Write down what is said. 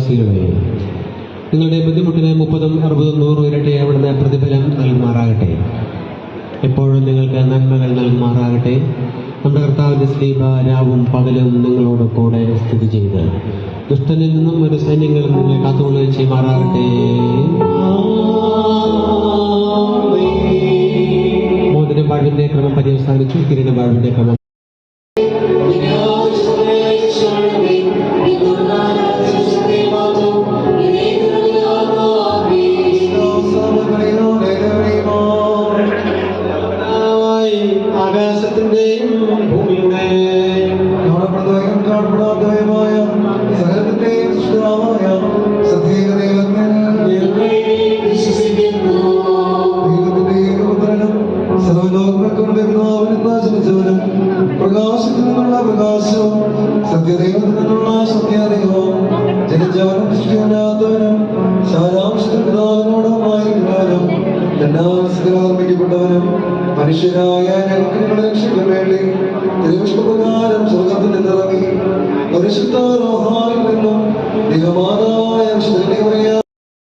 വിശ്വാസികളെ, നിങ്ങളുടെ ബുദ്ധിമുട്ടിന് 30, 60, 100 ഇരട്ടി അവിടുന്ന് പ്രതിഫലം നൽകുമാറാകട്ടെ. എപ്പോഴും നിങ്ങൾക്ക് നന്മകൾ നൽകുമാറാകട്ടെ. നമ്മുടെ കർത്താവിന്റെ സ്ലീബ രാവും പകലും നിങ്ങളോട് കൂടെ സ്ഥിതി ചെയ്ത് ദുഷ്ടനിൽ നിന്നും ഒരു സൈന്യങ്ങളും നിങ്ങളെ കാത്തുകൊള്ളുകയും ചെയ്യുമാറാകട്ടെ. മോതിരം വാഴ്വിന്റെ ക്രമം പര്യവസാനിച്ചു. കിരീടം വാഴ്വിന്റെ ക്രമം ആകാശത്തിന്റെയും ഭൂമിയുടെയും കാണപ്പെടാത്തതുമായ സകലത്തിന്റെയും സൃഷ്ടാവായ സത്യേക ദൈവത്തിന്റെ ഏകപുത്രനും സർവ്വലോകങ്ങൾക്കും ജനിച്ചവനും പ്രകാശത്തിൽ നിന്നുള്ള പ്രകാശവും സത്യദൈവത്തിൽ നിന്നുള്ള സത്യദൈവവും ജനിച്ചവനും സൃഷ്ടിയില്ലാത്തവനും സാരാംശത്തിൽ പിതാവിനോടുമായിരിക്കാനും നിർമ്മിക്കപ്പെട്ടവനും മനുഷ്യരായ ഞങ്ങൾക്ക് നിങ്ങളെ രക്ഷിക്കാൻ വേണ്ടി തിരുവിഷ്ണുപ്രകാരം സ്വർഗത്തിൽ നിന്നിറങ്ങി പരിശുദ്ധ റൂഹായിൽ നിന്നും